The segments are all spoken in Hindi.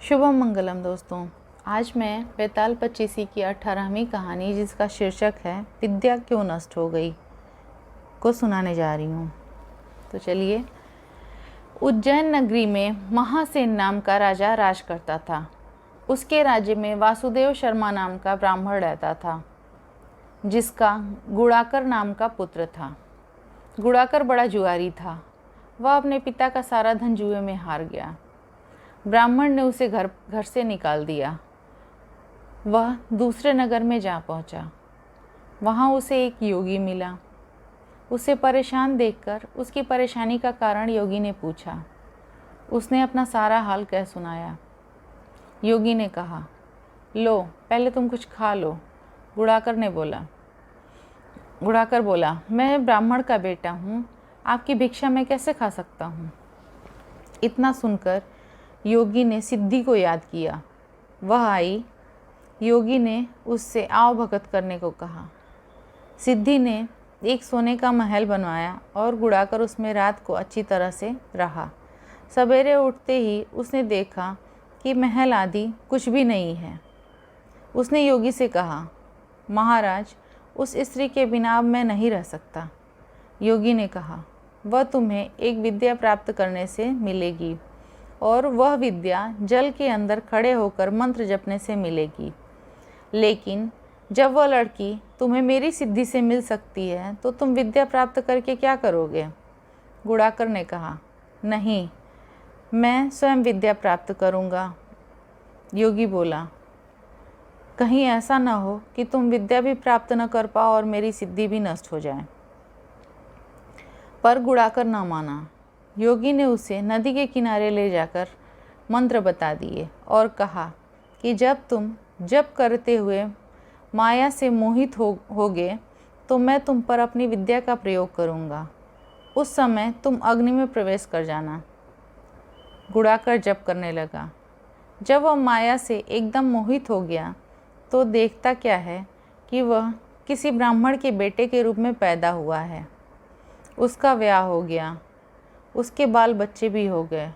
शुभम मंगलम दोस्तों। आज मैं बेताल पच्चीसी की 18वीं कहानी, जिसका शीर्षक है विद्या क्यों नष्ट हो गई, को सुनाने जा रही हूँ। तो चलिए। उज्जैन नगरी में महासेन नाम का राजा राज करता था। उसके राज्य में वासुदेव शर्मा नाम का ब्राह्मण रहता था, जिसका गुड़ाकर नाम का पुत्र था। गुड़ाकर बड़ा जुआरी था। वह अपने पिता का सारा धन जुए में हार गया। ब्राह्मण ने उसे घर से निकाल दिया। वह दूसरे नगर में जा पहुंचा। वहां उसे एक योगी मिला। उसे परेशान देखकर उसकी परेशानी का कारण योगी ने पूछा। उसने अपना सारा हाल कह सुनाया। योगी ने कहा, लो पहले तुम कुछ खा लो। गुड़ाकर बोला, मैं ब्राह्मण का बेटा हूँ, आपकी भिक्षा मैं कैसे खा सकता हूँ। इतना सुनकर योगी ने सिद्धि को याद किया। वह आई। योगी ने उससे आओ भगत करने को कहा। सिद्धि ने एक सोने का महल बनवाया और गुड़ाकर उसमें रात को अच्छी तरह से रहा। सवेरे उठते ही उसने देखा कि महल आदि कुछ भी नहीं है। उसने योगी से कहा, महाराज, उस स्त्री के बिना अब मैं नहीं रह सकता। योगी ने कहा, वह तुम्हें एक विद्या प्राप्त करने से मिलेगी और वह विद्या जल के अंदर खड़े होकर मंत्र जपने से मिलेगी। लेकिन जब वह लड़की तुम्हें मेरी सिद्धि से मिल सकती है तो तुम विद्या प्राप्त करके क्या करोगे। गुड़ाकर ने कहा, नहीं, मैं स्वयं विद्या प्राप्त करूँगा। योगी बोला, कहीं ऐसा न हो कि तुम विद्या भी प्राप्त न कर पाओ और मेरी सिद्धि भी नष्ट हो जाए। पर गुड़ाकर न माना। योगी ने उसे नदी के किनारे ले जाकर मंत्र बता दिए और कहा कि जब तुम जप करते हुए माया से मोहित होगे तो मैं तुम पर अपनी विद्या का प्रयोग करूँगा। उस समय तुम अग्नि में प्रवेश कर जाना। गुड़ाकर जप करने लगा। जब वह माया से एकदम मोहित हो गया तो देखता क्या है कि वह किसी ब्राह्मण के बेटे के रूप में पैदा हुआ है। उसका ब्याह हो गया। उसके बाल बच्चे भी हो गए।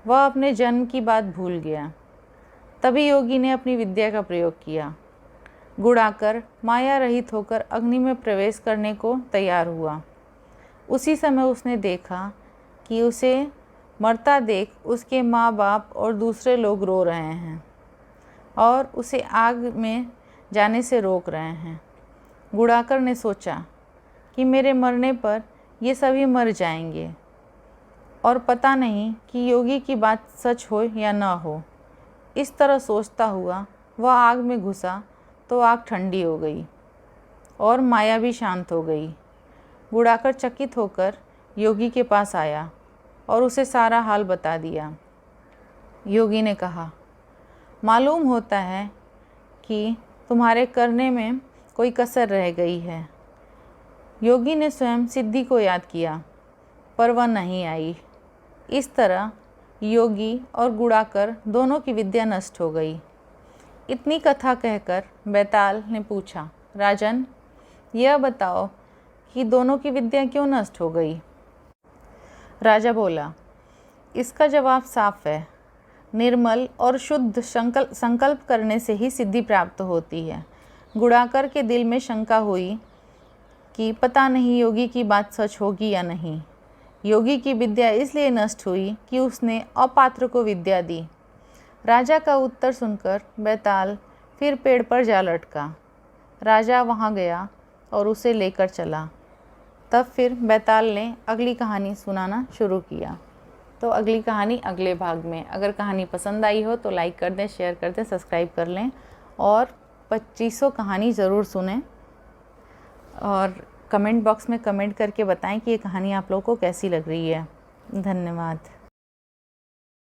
वह अपने जन्म की बात भूल गया। तभी योगी ने अपनी विद्या का प्रयोग किया। गुड़ाकर माया रहित होकर अग्नि में प्रवेश करने को तैयार हुआ। उसी समय उसने देखा कि उसे मरता देख उसके माँ बाप और दूसरे लोग रो रहे हैं और उसे आग में जाने से रोक रहे हैं। गुड़ाकर ने सोचा कि मेरे मरने पर ये सभी मर जाएंगे और पता नहीं कि योगी की बात सच हो या न हो। इस तरह सोचता हुआ वह आग में घुसा तो आग ठंडी हो गई और माया भी शांत हो गई। गुड़ाकर चकित होकर योगी के पास आया और उसे सारा हाल बता दिया। योगी ने कहा, मालूम होता है कि तुम्हारे करने में कोई कसर रह गई है। योगी ने स्वयं सिद्धि को याद किया, पर वह नहीं आई। इस तरह योगी और गुड़ाकर दोनों की विद्या नष्ट हो गई। इतनी कथा कहकर बेताल ने पूछा, राजन, यह बताओ कि दोनों की विद्या क्यों नष्ट हो गई। राजा बोला, इसका जवाब साफ है। निर्मल और शुद्ध संकल्प करने से ही सिद्धि प्राप्त होती है। गुड़ाकर के दिल में शंका हुई कि पता नहीं योगी की बात सच होगी या नहीं। योगी की विद्या इसलिए नष्ट हुई कि उसने अपात्र को विद्या दी। राजा का उत्तर सुनकर बेताल फिर पेड़ पर जा लटका। राजा वहां गया और उसे लेकर चला। तब फिर बेताल ने अगली कहानी सुनाना शुरू किया। तो अगली कहानी अगले भाग में। अगर कहानी पसंद आई हो तो लाइक कर दें, शेयर कर दें, सब्सक्राइब कर लें और 2500 कहानी ज़रूर सुनें और कमेंट बॉक्स में कमेंट करके बताएं कि ये कहानी आप लोगों को कैसी लग रही है। धन्यवाद।